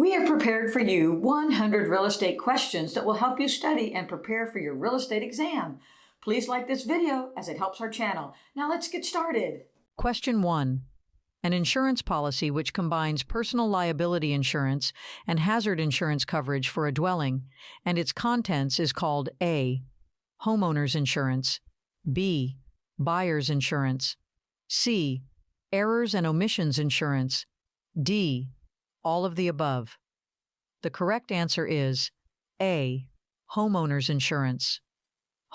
We have prepared for you 100 real estate questions that will help you study and prepare for your real estate exam. Please like this video as it helps our channel. Now let's get started. Question 1. An insurance policy which combines personal liability insurance and hazard insurance coverage for a dwelling, and its contents is called A. Homeowner's insurance, B. Buyer's insurance, C. Errors and omissions insurance, D. All of the above. The correct answer is A. Homeowner's insurance.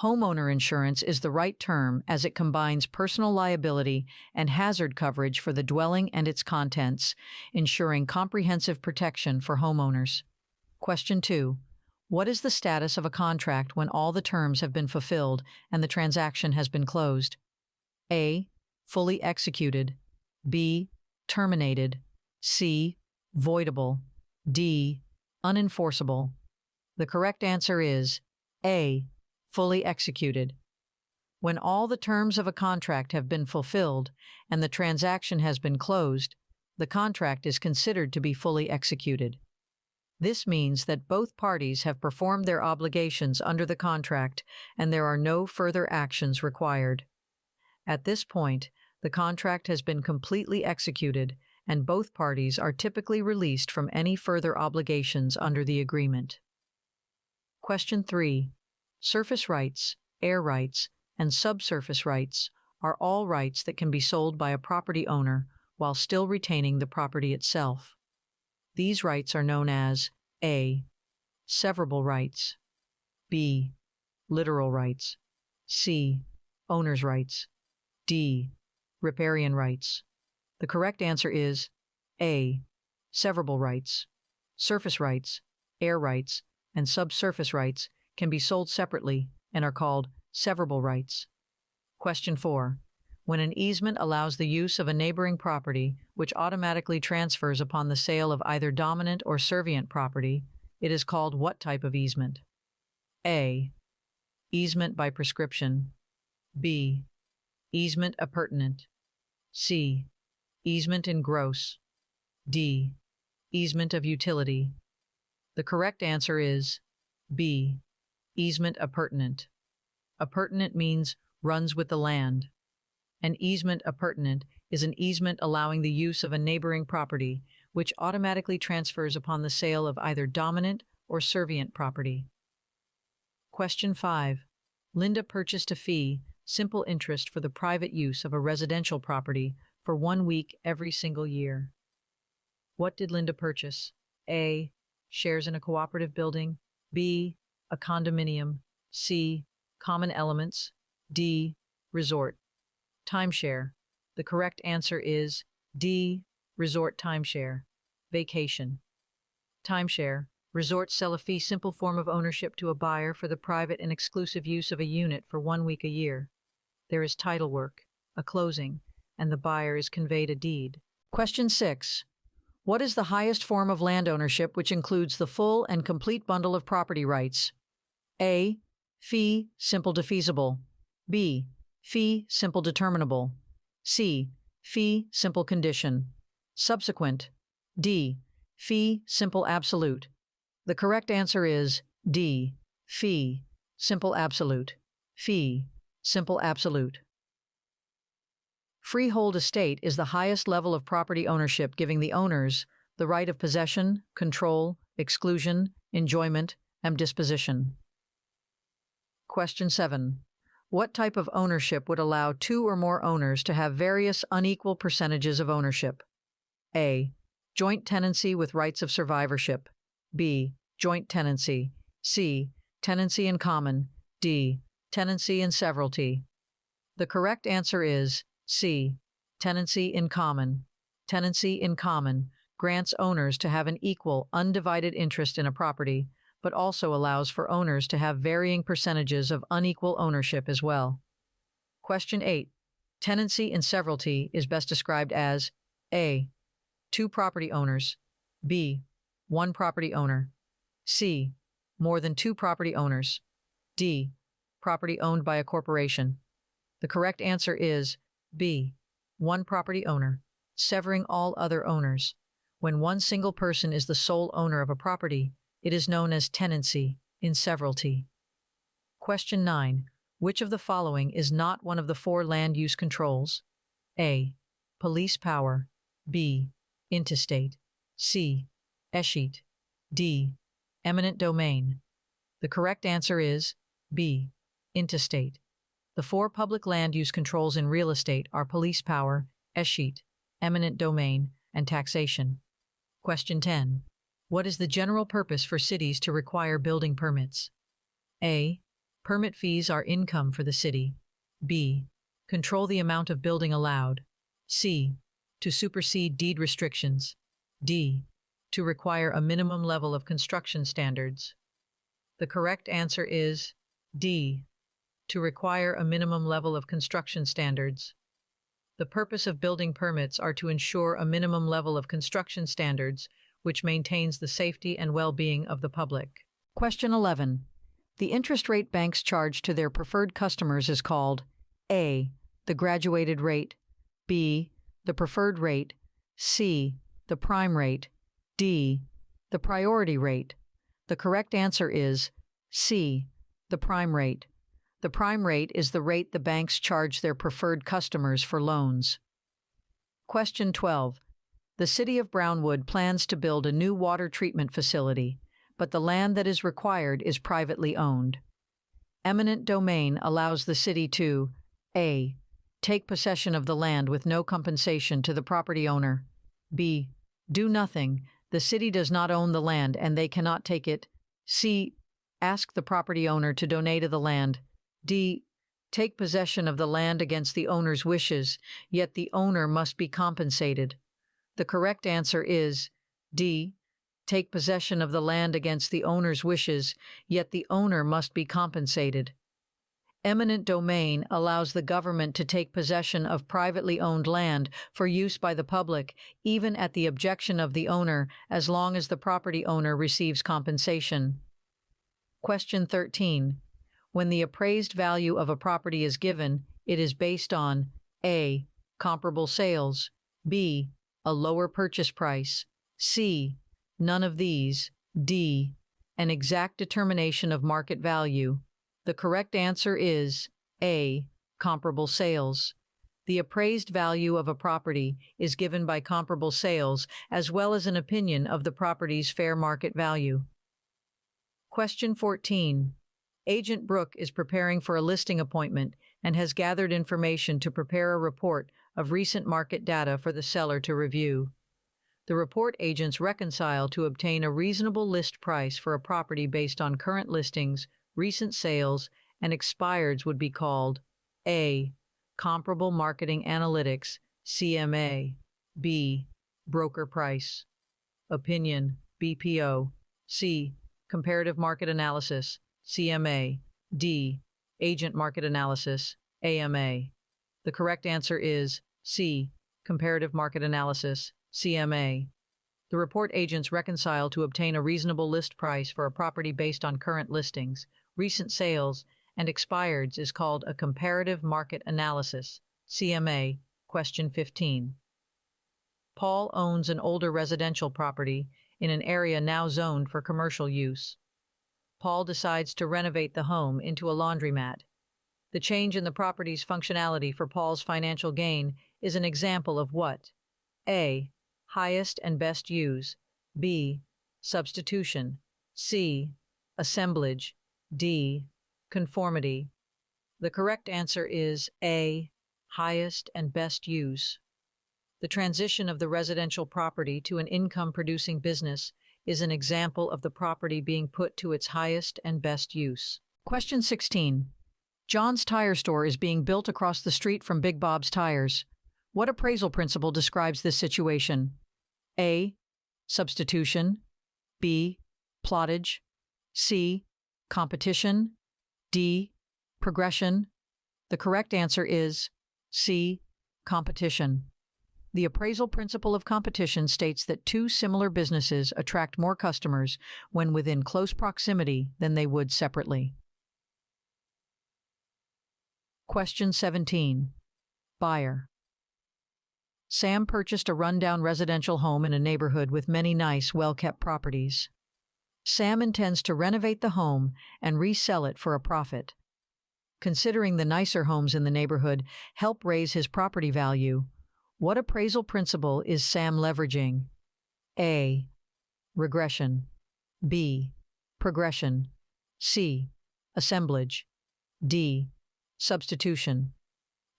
Homeowner insurance is the right term as it combines personal liability and hazard coverage for the dwelling and its contents, ensuring comprehensive protection for homeowners. Question 2. What is the status of a contract when all the terms have been fulfilled and the transaction has been closed? A. Fully executed. B. Terminated. C. Voidable. D. Unenforceable. The correct answer is A. Fully executed. When all the terms of a contract have been fulfilled and the transaction has been closed, the contract is considered to be fully executed. This means that both parties have performed their obligations under the contract and there are no further actions required. At this point, the contract has been completely executed and both parties are typically released from any further obligations under the agreement. Question 3. Surface rights, air rights, and subsurface rights are all rights that can be sold by a property owner while still retaining the property itself. These rights are known as A. Severable rights, B. Literal rights, C. Owner's rights, D. Riparian rights. The correct answer is A. Severable rights. Surface rights, air rights, and subsurface rights can be sold separately and are called severable rights. Question 4. When an easement allows the use of a neighboring property which automatically transfers upon the sale of either dominant or servient property, it is called what type of easement? A. Easement by prescription. B. Easement appurtenant. C. Easement in gross. D. Easement of utility. The correct answer is B. Easement appurtenant. Appurtenant means runs with the land. An easement appurtenant is an easement allowing the use of a neighboring property, which automatically transfers upon the sale of either dominant or servient property. Question 5. Linda purchased a fee, simple interest for the private use of a residential property for 1 week every single year. What did Linda purchase? A. Shares in a cooperative building. B. A condominium. C. Common elements. D. Resort. Timeshare. The correct answer is D. Resort timeshare. Vacation. Timeshare. Resorts sell a fee simple form of ownership to a buyer for the private and exclusive use of a unit for 1 week a year. There is title work, a closing, and the buyer is conveyed a deed. Question 6. What is the highest form of land ownership which includes the full and complete bundle of property rights? A. Fee simple defeasible. B. Fee simple determinable. C. Fee simple condition. Subsequent. D. Fee simple absolute. The correct answer is D. Fee simple absolute. Fee simple absolute. Freehold estate is the highest level of property ownership, giving the owners the right of possession, control, exclusion, enjoyment, and disposition. Question 7. What type of ownership would allow 2 or more owners to have various unequal percentages of ownership? A. Joint tenancy with rights of survivorship. B. Joint tenancy. C. Tenancy in common. D. Tenancy in severalty. The correct answer is C. Tenancy in common. Tenancy in common grants owners to have an equal, undivided interest in a property, but also allows for owners to have varying percentages of unequal ownership as well. Question 8. Tenancy in severalty is best described as A. 2 property owners. B. 1 property owner. C. More than 2 property owners. D. Property owned by a corporation. The correct answer is B. 1 property owner, severing all other owners. When one single person is the sole owner of a property, it is known as tenancy in severalty. Question 9. Which of the following is not one of the four land use controls? A. Police power. B. Intestate. C. Escheat. D. Eminent domain. The correct answer is B. Intestate. The four public land use controls in real estate are police power, escheat, eminent domain, and taxation. Question 10. What is the general purpose for cities to require building permits? A. Permit fees are income for the city. B. Control the amount of building allowed. C. To supersede deed restrictions. D. To require a minimum level of construction standards. The correct answer is D. To require a minimum level of construction standards. The purpose of building permits are to ensure a minimum level of construction standards which maintains the safety and well-being of the public. Question 11. The interest rate banks charge to their preferred customers is called A. The graduated rate. B. The preferred rate. C. The prime rate. D. The priority rate. The correct answer is C. The prime rate. The prime rate is the rate the banks charge their preferred customers for loans. Question 12. The City of Brownwood plans to build a new water treatment facility, but the land that is required is privately owned. Eminent domain allows the city to A. Take possession of the land with no compensation to the property owner. B. Do nothing. The city does not own the land and they cannot take it. C. Ask the property owner to donate the land. D. Take possession of the land against the owner's wishes, yet the owner must be compensated. The correct answer is D. Take possession of the land against the owner's wishes, yet the owner must be compensated. Eminent domain allows the government to take possession of privately owned land for use by the public, even at the objection of the owner, as long as the property owner receives compensation. Question 13. When the appraised value of a property is given, it is based on A. Comparable sales. B. A lower purchase price. C. None of these. D. An exact determination of market value. The correct answer is A. Comparable sales. The appraised value of a property is given by comparable sales as well as an opinion of the property's fair market value. Question 14. Agent Brooke is preparing for a listing appointment and has gathered information to prepare a report of recent market data for the seller to review. The report agents reconcile to obtain a reasonable list price for a property based on current listings, recent sales, and expireds would be called A. Comparable Marketing Analytics, CMA. B. Broker Price. Opinion, BPO. C. Comparative Market Analysis, CMA. D. Agent Market Analysis, AMA. The correct answer is C. Comparative Market Analysis, CMA. The report agents reconcile to obtain a reasonable list price for a property based on current listings, recent sales, and expireds is called a comparative market analysis, CMA. Question 15. Paul owns an older residential property in an area now zoned for commercial use. Paul decides to renovate the home into a laundromat. The change in the property's functionality for Paul's financial gain is an example of what? A. Highest and best use. B. Substitution. C. Assemblage. D. Conformity. The correct answer is A. Highest and best use. The transition of the residential property to an income-producing business is an example of the property being put to its highest and best use. Question 16. John's Tire Store is being built across the street from Big Bob's Tires. What appraisal principle describes this situation? A. Substitution. B. Plottage. C. Competition. D. Progression. The correct answer is C. Competition. The appraisal principle of competition states that two similar businesses attract more customers when within close proximity than they would separately. Question 17. Buyer. Sam purchased a rundown residential home in a neighborhood with many nice, well-kept properties. Sam intends to renovate the home and resell it for a profit. Considering the nicer homes in the neighborhood help raise his property value, what appraisal principle is Sam leveraging? A. Regression. B. Progression. C. Assemblage. D. Substitution.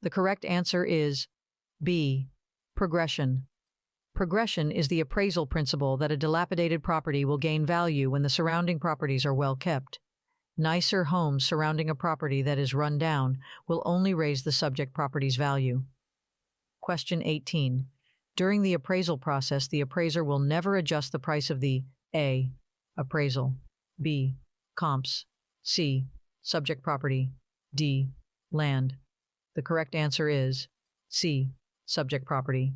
The correct answer is B. Progression. Progression is the appraisal principle that a dilapidated property will gain value when the surrounding properties are well kept. Nicer homes surrounding a property that is run down will only raise the subject property's value. Question 18. During the appraisal process, the appraiser will never adjust the price of the A. Appraisal, B. Comps, C. Subject property, D. Land. The correct answer is C. Subject property.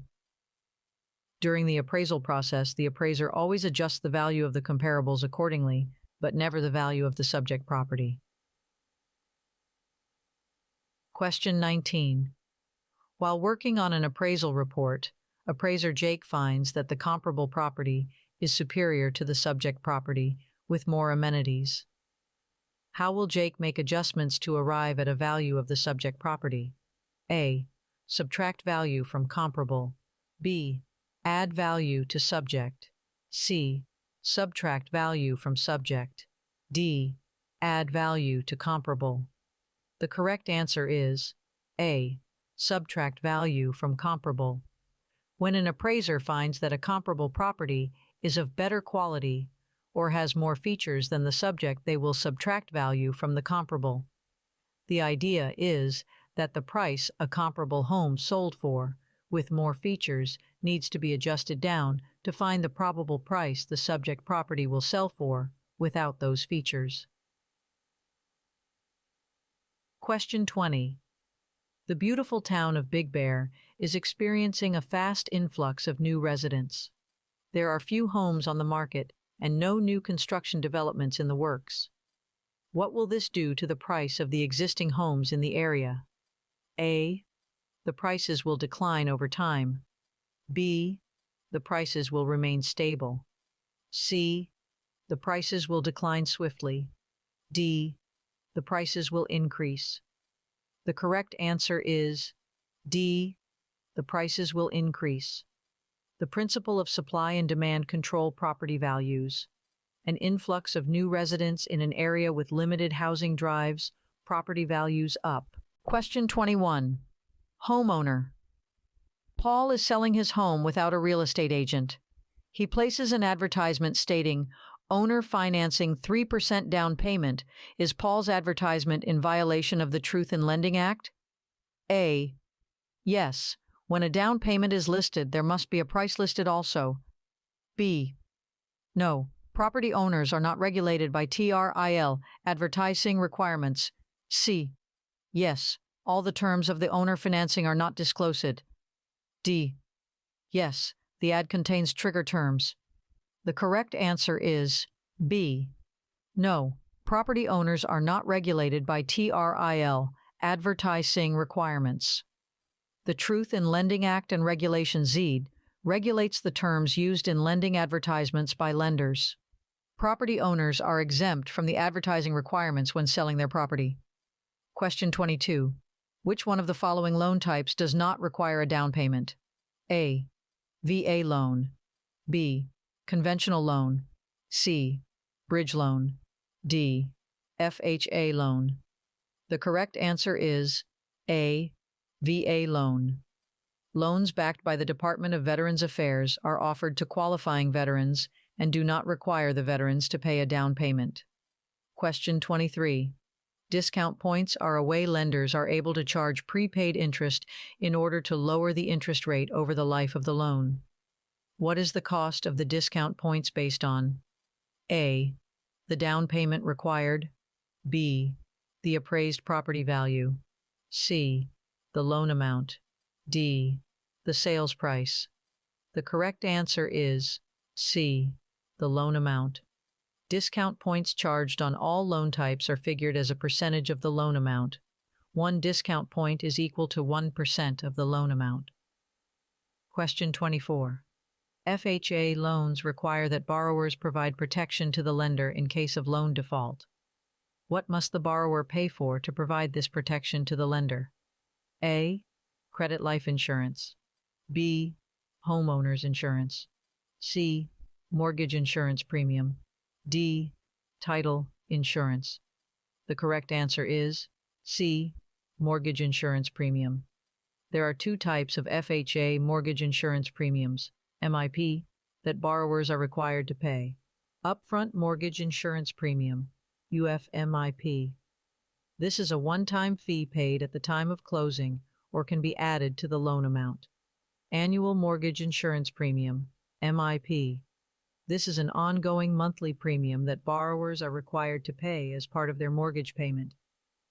During the appraisal process, the appraiser always adjusts the value of the comparables accordingly, but never the value of the subject property. Question 19. While working on an appraisal report, appraiser Jake finds that the comparable property is superior to the subject property with more amenities. How will Jake make adjustments to arrive at a value of the subject property? A. Subtract value from comparable. B. Add value to subject. C. Subtract value from subject. D. Add value to comparable. The correct answer is A. Subtract value from comparable. When an appraiser finds that a comparable property is of better quality or has more features than the subject, they will subtract value from the comparable. The idea is that the price a comparable home sold for, with more features, needs to be adjusted down to find the probable price the subject property will sell for without those features. Question 20. The beautiful town of Big Bear is experiencing a fast influx of new residents. There are few homes on the market and no new construction developments in the works. What will this do to the price of the existing homes in the area? A. The prices will decline over time. B. The prices will remain stable. C. The prices will decline swiftly. D. The prices will increase. The correct answer is D. The prices will increase. The principle of supply and demand control property values. An influx of new residents in an area with limited housing drives property values up. Question 21. Homeowner. Paul is selling his home without a real estate agent. He places an advertisement stating, "Owner financing 3% down payment." Is Paul's advertisement in violation of the Truth in Lending Act? A. Yes. When a down payment is listed, there must be a price listed also. B. No. Property owners are not regulated by TRIL advertising requirements. C. Yes. All the terms of the owner financing are not disclosed. D. Yes. The ad contains trigger terms. The correct answer is B. No. Property owners are not regulated by TRIL advertising requirements. The Truth in Lending Act and Regulation Z regulates the terms used in lending advertisements by lenders. Property owners are exempt from the advertising requirements when selling their property. Question 22. Which one of the following loan types does not require a down payment? A. VA loan. B. Conventional loan. C. Bridge loan. D. FHA loan. The correct answer is A. VA loan. Loans backed by the Department of Veterans Affairs are offered to qualifying veterans and do not require the veterans to pay a down payment. Question 23. Discount points are a way lenders are able to charge prepaid interest in order to lower the interest rate over the life of the loan. What is the cost of the discount points based on? A. The down payment required. B. The appraised property value. C. The loan amount. D. The sales price. The correct answer is C. The loan amount. Discount points charged on all loan types are figured as a percentage of the loan amount. 1 discount point is equal to 1% of the loan amount. Question 24. FHA loans require that borrowers provide protection to the lender in case of loan default. What must the borrower pay for to provide this protection to the lender? A. Credit life insurance. B. Homeowner's insurance. C. Mortgage insurance premium. D. Title insurance. The correct answer is C. Mortgage insurance premium. There are two types of FHA mortgage insurance premiums, MIP, that borrowers are required to pay. Upfront mortgage insurance premium, UFMIP. This is a one-time fee paid at the time of closing or can be added to the loan amount. Annual mortgage insurance premium, MIP. This is an ongoing monthly premium that borrowers are required to pay as part of their mortgage payment.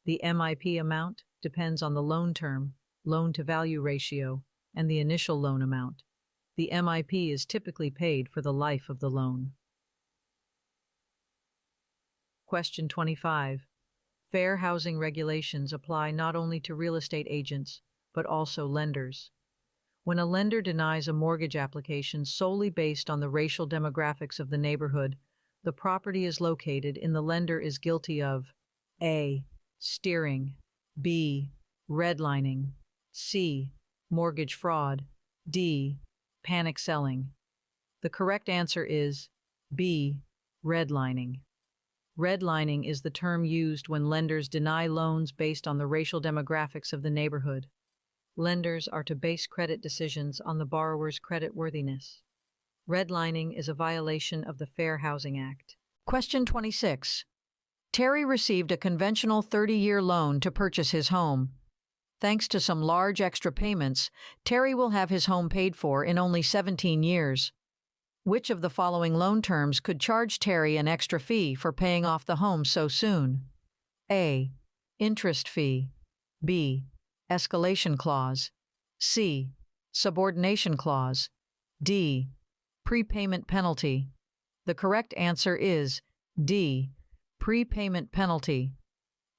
The MIP amount depends on the loan term, loan-to-value ratio, and the initial loan amount. The MIP is typically paid for the life of the loan. Question 25. Fair housing regulations apply not only to real estate agents, but also lenders. When a lender denies a mortgage application solely based on the racial demographics of the neighborhood, the property is located in, the lender is guilty of A. Steering, B. Redlining, C. Mortgage fraud, D. Panic selling. The correct answer is B. Redlining. Redlining is the term used when lenders deny loans based on the racial demographics of the neighborhood. Lenders are to base credit decisions on the borrower's creditworthiness. Redlining is a violation of the Fair Housing Act. Question 26. Terry received a conventional 30-year loan to purchase his home. Thanks to some large extra payments, Terry will have his home paid for in only 17 years. Which of the following loan terms could charge Terry an extra fee for paying off the home so soon? A. Interest fee. B. Escalation clause. C. Subordination clause. D. Prepayment penalty. The correct answer is D. Prepayment penalty.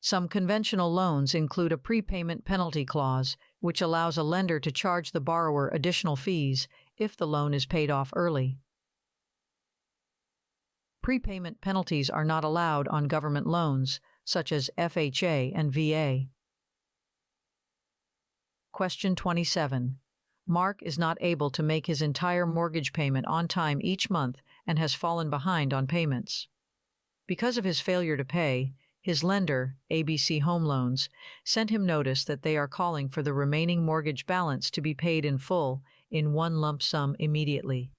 Some conventional loans include a prepayment penalty clause, which allows a lender to charge the borrower additional fees if the loan is paid off early. Prepayment penalties are not allowed on government loans, such as FHA and VA. Question 27. Mark is not able to make his entire mortgage payment on time each month and has fallen behind on payments. Because of his failure to pay, his lender, ABC Home Loans, sent him notice that they are calling for the remaining mortgage balance to be paid in full in one lump sum immediately.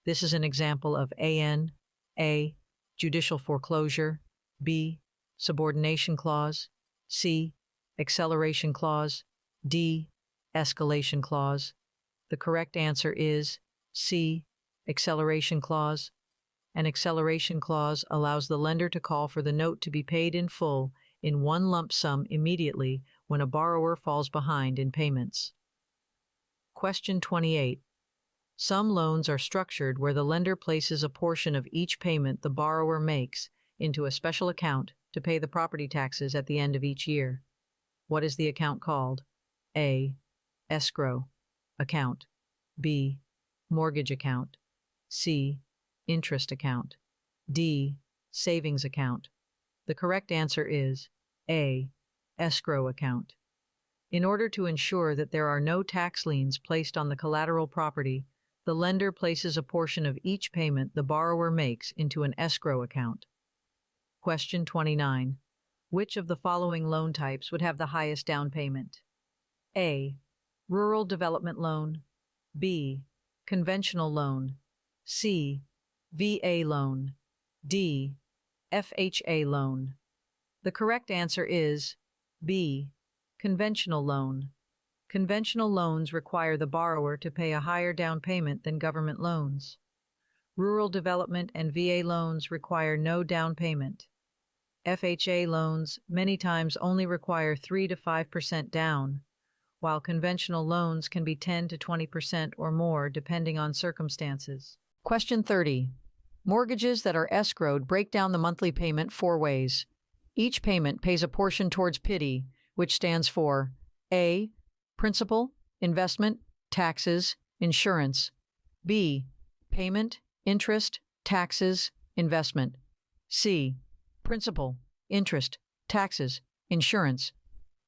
This is an example of A. Judicial foreclosure, B. Subordination clause, C. Acceleration clause, D. Escalation clause. The correct answer is C. Acceleration clause. An acceleration clause allows the lender to call for the note to be paid in full in one lump sum immediately when a borrower falls behind in payments. Question 28. Some loans are structured where the lender places a portion of each payment the borrower makes into a special account to pay the property taxes at the end of each year. What is the account called? A. Escrow account. B. Mortgage account. C. Interest account. D. Savings account. The correct answer is A. Escrow account. In order to ensure that there are no tax liens placed on the collateral property, the lender places a portion of each payment the borrower makes into an escrow account. Question 29. Which of the following loan types would have the highest down payment? A. Rural development loan. B. Conventional loan. C. VA loan. D. FHA loan. The correct answer is B. Conventional loan. Conventional loans require the borrower to pay a higher down payment than government loans. Rural development and VA loans require no down payment. FHA loans many times only require 3 to 5% down, while conventional loans can be 10 to 20% or more depending on circumstances. Question 30. Mortgages that are escrowed break down the monthly payment 4 ways. Each payment pays a portion towards PITI, which stands for A. Principal, investment, taxes, insurance. B. Payment, interest, taxes, investment. C. Principal, interest, taxes, insurance.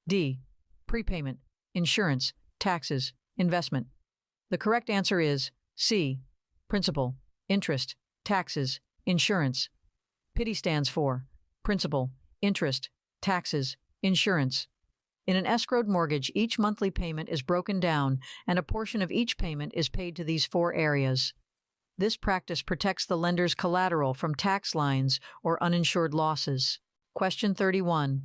D. Prepayment, insurance, taxes, investment. The correct answer is C. Principal, interest, taxes, insurance. PITI stands for principal, interest, taxes, insurance. In an escrowed mortgage, each monthly payment is broken down, and a portion of each payment is paid to these four areas. This practice protects the lender's collateral from tax lines or uninsured losses. Question 31.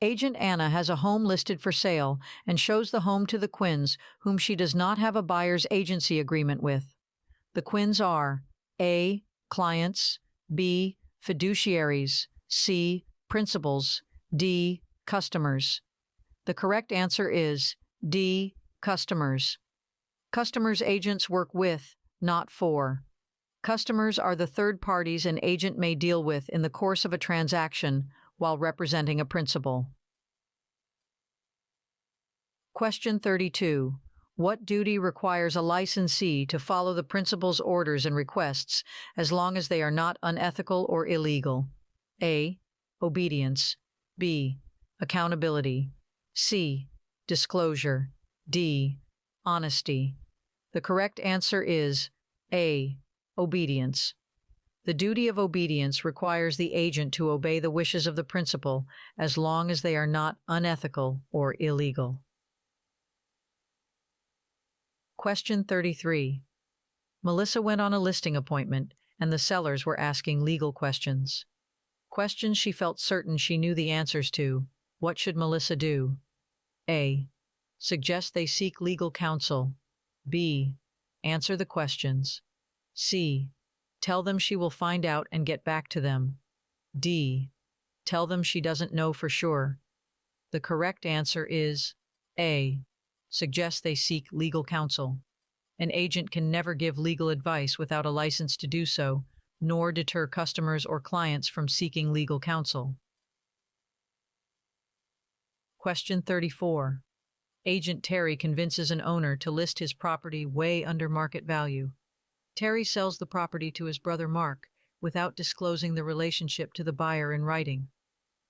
Agent Anna has a home listed for sale and shows the home to the Quinns, whom she does not have a buyer's agency agreement with. The Quinns are A. Clients, B. Fiduciaries, C. Principals, D. Customers. The correct answer is D. Customers. Customers agents work with, not for. Customers are the third parties an agent may deal with in the course of a transaction while representing a principal. Question 32. What duty requires a licensee to follow the principal's orders and requests as long as they are not unethical or illegal? A. Obedience. B. Accountability. C. Disclosure. D. Honesty. The correct answer is A. Obedience. The duty of obedience requires the agent to obey the wishes of the principal as long as they are not unethical or illegal. Question 33. Melissa went on a listing appointment, and the sellers were asking legal questions. Questions she felt certain she knew the answers to. What should Melissa do? A. Suggest they seek legal counsel. B. Answer the questions. C. Tell them she will find out and get back to them. D. Tell them she doesn't know for sure. The correct answer is A. Suggest they seek legal counsel. An agent can never give legal advice without a license to do so, nor deter customers or clients from seeking legal counsel. Question 34. Agent Terry convinces an owner to list his property way under market value. Terry sells the property to his brother Mark without disclosing the relationship to the buyer in writing.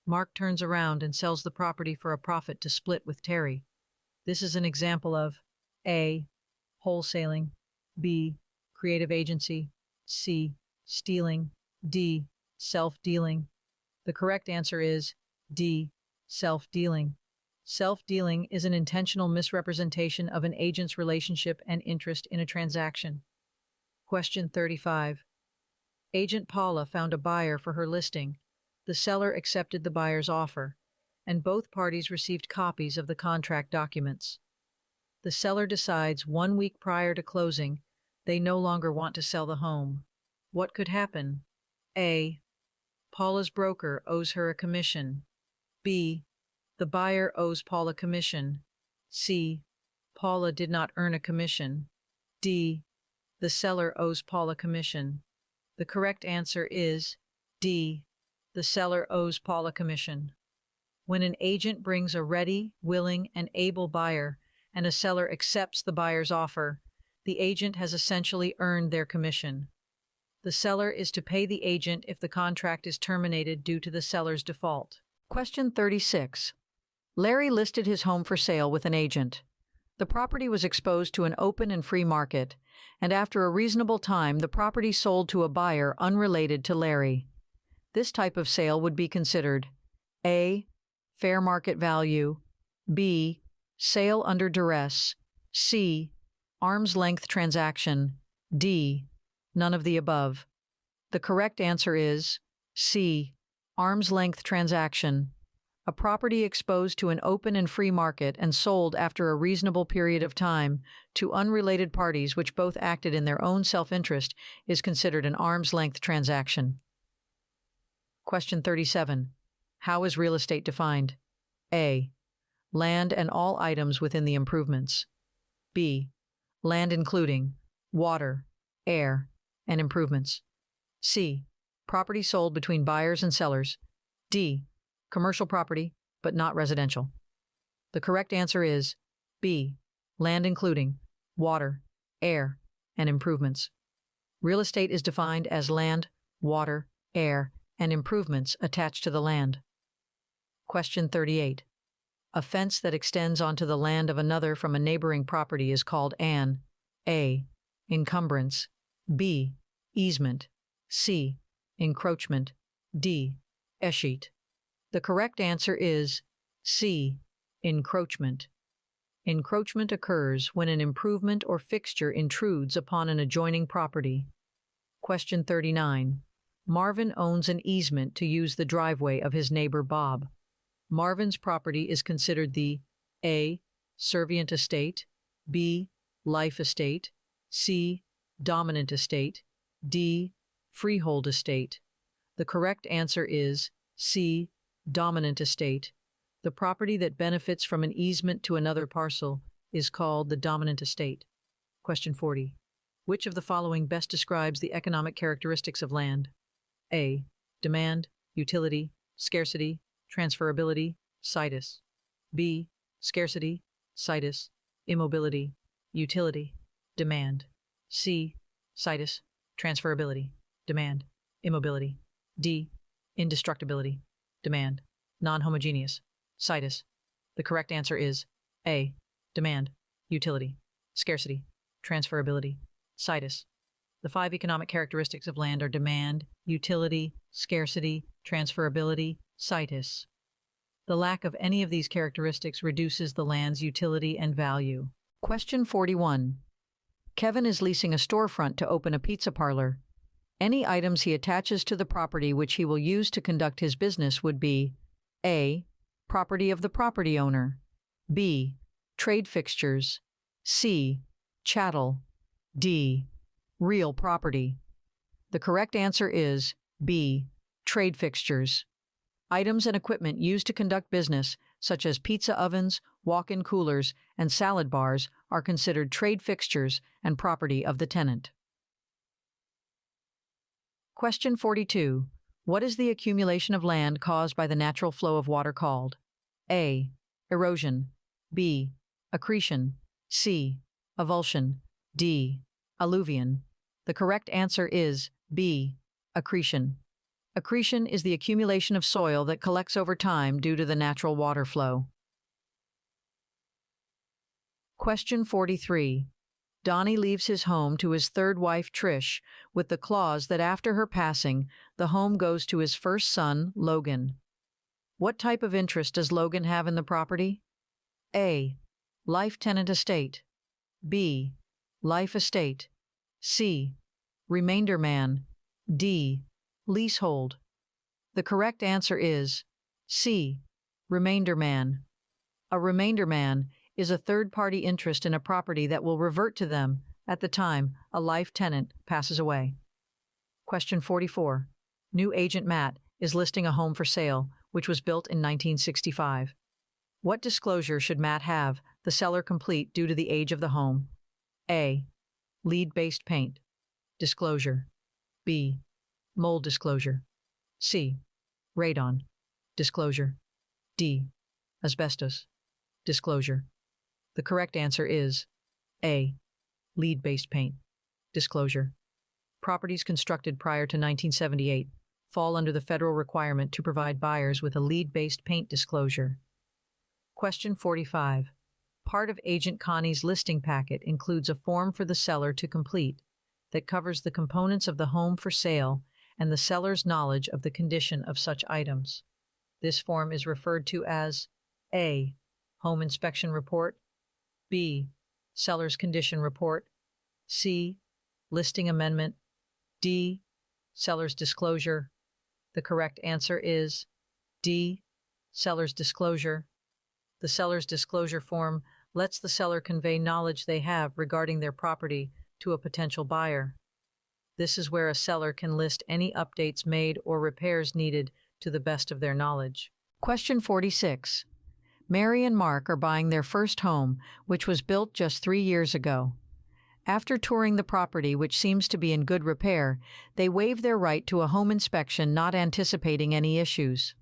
Mark turns around and sells the property for a profit to split with Terry. This is an example of A. Wholesaling, B. Creative agency, C. Stealing, D. Self-dealing. The correct answer is D. Self-dealing. Self-dealing is an intentional misrepresentation of an agent's relationship and interest in a transaction. Question 35. Agent Paula found a buyer for her listing. The seller accepted the buyer's offer, and both parties received copies of the contract documents. The seller decides 1 week prior to closing they no longer want to sell the home. What could happen? A. Paula's broker owes her a commission. B. The buyer owes Paula a commission. C. Paula did not earn a commission. D. The seller owes Paula a commission. The correct answer is D. The seller owes Paula a commission. When an agent brings a ready, willing, and able buyer, and a seller accepts the buyer's offer, the agent has essentially earned their commission. The seller is to pay the agent if the contract is terminated due to the seller's default. Question 36. Larry listed his home for sale with an agent. The property was exposed to an open and free market, and after a reasonable time, the property sold to a buyer unrelated to Larry. This type of sale would be considered A. Fair market value, B. Sale under duress, C. Arm's length transaction, D. None of the above. The correct answer is C. Arm's length transaction. A property exposed to an open and free market and sold after a reasonable period of time to unrelated parties which both acted in their own self-interest is considered an arm's length transaction. Question 37. How is real estate defined? A. Land and all items within the improvements. B. Land including water, air, and improvements. C. Property sold between buyers and sellers. D. Commercial property, but not residential. The correct answer is B. Land including water, air, and improvements. Real estate is defined as land, water, air, and improvements attached to the land. Question 38. A fence that extends onto the land of another from a neighboring property is called an A. Encumbrance, B. Easement, C. Encroachment, D. Escheat. The correct answer is C. Encroachment. Encroachment occurs when an improvement or fixture intrudes upon an adjoining property. Question 39. Marvin owns an easement to use the driveway of his neighbor Bob. Marvin's property is considered the A. Servient estate, B. Life estate, C. Dominant estate, D. Freehold estate. The correct answer is C. Dominant estate. The property that benefits from an easement to another parcel is called the dominant estate. Question 40. Which of the following best describes the economic characteristics of land? A. Demand, utility, scarcity, transferability, situs. B. Scarcity, situs, immobility, utility, demand. C. Situs, transferability, demand, immobility. D. Indestructibility, demand, non-homogeneous, situs. The correct answer is A. Demand, utility, scarcity, transferability, situs. The 5 economic characteristics of land are demand, utility, scarcity, transferability, situs. The lack of any of these characteristics reduces the land's utility and value. Question 41. Kevin is leasing a storefront to open a pizza parlor. Any items he attaches to the property which he will use to conduct his business would be A. Property of the property owner, B. Trade fixtures, C. Chattel, D. Real property. The correct answer is B. Trade fixtures. Items and equipment used to conduct business, such as pizza ovens, walk-in coolers, and salad bars, are considered trade fixtures and property of the tenant. Question 42. What is the accumulation of land caused by the natural flow of water called? A. Erosion, B. Accretion, C. Avulsion, D. Alluvion. The correct answer is B. Accretion. Accretion is the accumulation of soil that collects over time due to the natural water flow. Question 43. Donnie leaves his home to his third wife, Trish, with the clause that after her passing, the home goes to his first son, Logan. What type of interest does Logan have in the property? A. Life tenant estate, B. Life estate, C. Remainder man, D. Leasehold. The correct answer is C. Remainder man. A remainder man is a third-party interest in a property that will revert to them at the time a life tenant passes away. Question 44. New agent Matt is listing a home for sale, which was built in 1965. What disclosure should Matt have the seller complete due to the age of the home? A. Lead-based paint. Disclosure. B. Mold disclosure. C. Radon. Disclosure. D. Asbestos. Disclosure. The correct answer is A. Lead-based paint. Disclosure. Properties constructed prior to 1978 fall under the federal requirement to provide buyers with a lead-based paint disclosure. Question 45. Part of Agent Connie's listing packet includes a form for the seller to complete that covers the components of the home for sale and the seller's knowledge of the condition of such items. This form is referred to as A. Home inspection report, B. Seller's condition report, C. Listing amendment, D. Seller's disclosure. The correct answer is D. Seller's disclosure. The seller's disclosure form lets the seller convey knowledge they have regarding their property to a potential buyer. This is where a seller can list any updates made or repairs needed to the best of their knowledge. Question 46. Mary and Mark are buying their first home, which was built just 3 years ago. After touring the property, which seems to be in good repair, they waive their right to a home inspection, not anticipating any issues.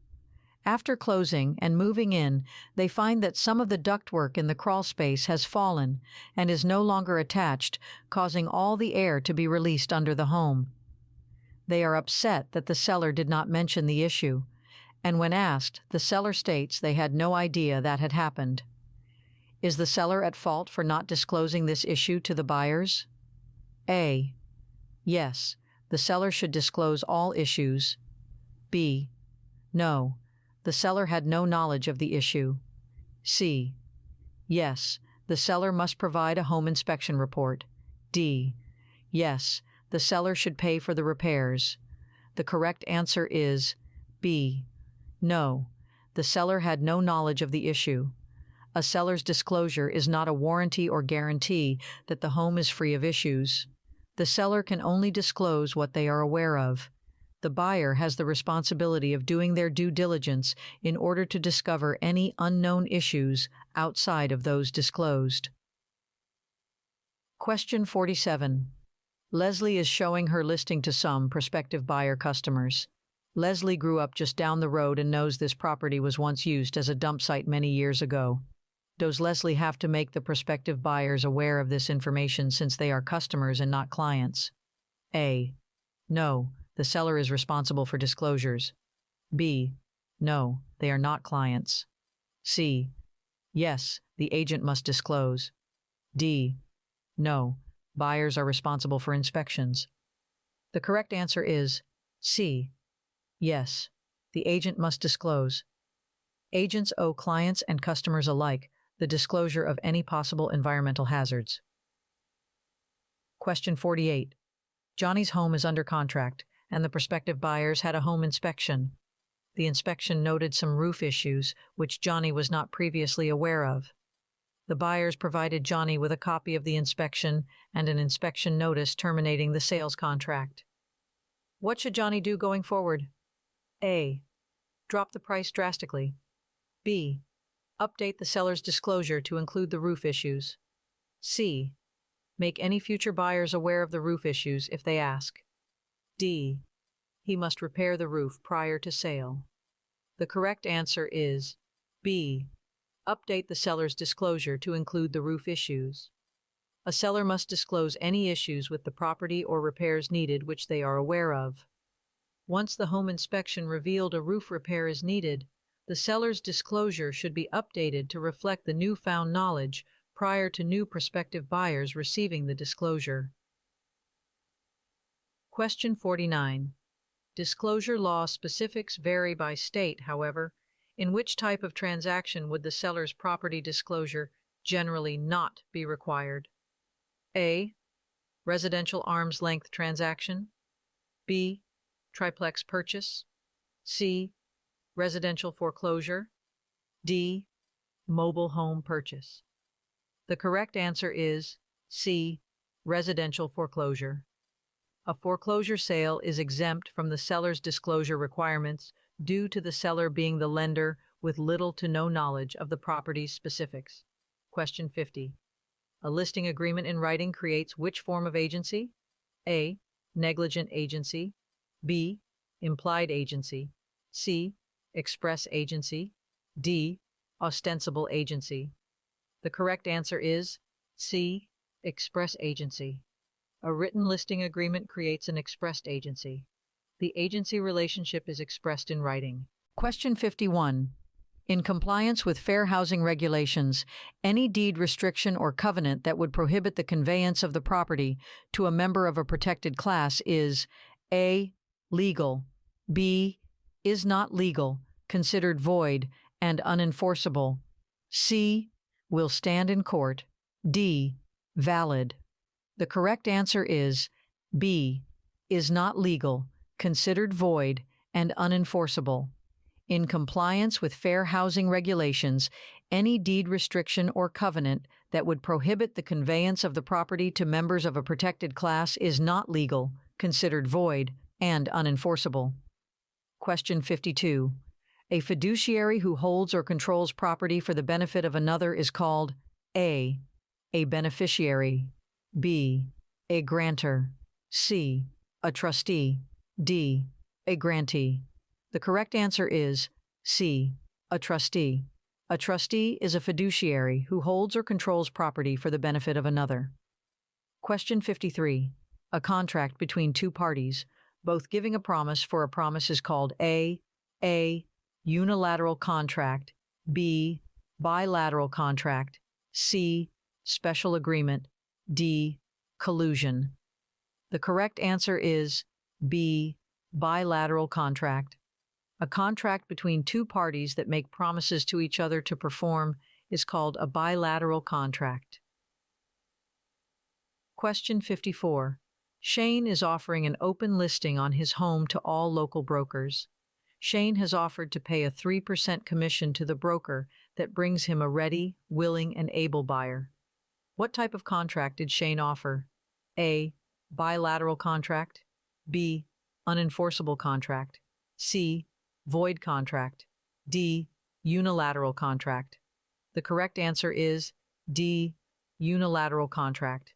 After closing and moving in, they find that some of the ductwork in the crawl space has fallen and is no longer attached, causing all the air to be released under the home. They are upset that the seller did not mention the issue, and when asked, the seller states they had no idea that had happened. Is the seller at fault for not disclosing this issue to the buyers? A. Yes, the seller should disclose all issues. B. No, the seller had no knowledge of the issue. C. Yes, the seller must provide a home inspection report. D. Yes, the seller should pay for the repairs. The correct answer is B. No, the seller had no knowledge of the issue. A seller's disclosure is not a warranty or guarantee that the home is free of issues. The seller can only disclose what they are aware of. The buyer has the responsibility of doing their due diligence in order to discover any unknown issues outside of those disclosed. Question 47. Leslie is showing her listing to some prospective buyer customers. Leslie grew up just down the road and knows this property was once used as a dump site many years ago. Does Leslie have to make the prospective buyers aware of this information since they are customers and not clients? A. No, the seller is responsible for disclosures. B. No, they are not clients. C. Yes, the agent must disclose. D. No, buyers are responsible for inspections. The correct answer is C. Yes, the agent must disclose. Agents owe clients and customers alike the disclosure of any possible environmental hazards. Question 48. Johnny's home is under contract, and the prospective buyers had a home inspection. The inspection noted some roof issues, which Johnny was not previously aware of. The buyers provided Johnny with a copy of the inspection and an inspection notice terminating the sales contract. What should Johnny do going forward? A. Drop the price drastically. B. Update the seller's disclosure to include the roof issues. C. Make any future buyers aware of the roof issues if they ask. D. He must repair the roof prior to sale. The correct answer is B. Update the seller's disclosure to include the roof issues. A seller must disclose any issues with the property or repairs needed which they are aware of. Once the home inspection revealed a roof repair is needed, the seller's disclosure should be updated to reflect the newfound knowledge prior to new prospective buyers receiving the disclosure. Question 49. Disclosure law specifics vary by state, however. In which type of transaction would the seller's property disclosure generally not be required? A. Residential arm's length transaction. B. Triplex purchase. C. Residential foreclosure. D. Mobile home purchase. The correct answer is C. Residential foreclosure. A foreclosure sale is exempt from the seller's disclosure requirements due to the seller being the lender with little to no knowledge of the property's specifics. Question 50. A listing agreement in writing creates which form of agency? A. Negligent agency. B. Implied agency. C. Express agency. D. Ostensible agency. The correct answer is C. Express agency. A written listing agreement creates an expressed agency. The agency relationship is expressed in writing. Question 51. In compliance with fair housing regulations, any deed restriction or covenant that would prohibit the conveyance of the property to a member of a protected class is A. Legal. B. Is not legal, considered void, and unenforceable. C. Will stand in court. D. Valid. The correct answer is B. Is not legal, considered void, and unenforceable. In compliance with fair housing regulations, any deed restriction or covenant that would prohibit the conveyance of the property to members of a protected class is not legal, considered void, and unenforceable. Question 52. A fiduciary who holds or controls property for the benefit of another is called A. A beneficiary. B. A grantor. C. A trustee. D. A grantee. The correct answer is C. A trustee. A trustee is a fiduciary who holds or controls property for the benefit of another. Question 53. A contract between two parties, both giving a promise for a promise is called A. Unilateral contract, B. Bilateral contract, C. Special agreement, D. Collusion. The correct answer is B. Bilateral contract. A contract between two parties that make promises to each other to perform is called a bilateral contract. Question 54. Shane is offering an open listing on his home to all local brokers. Shane has offered to pay a 3% commission to the broker that brings him a ready, willing, and able buyer. What type of contract did Shane offer? A. Bilateral contract, B. Unenforceable contract, C. Void contract, D. Unilateral contract. The correct answer is D. Unilateral contract.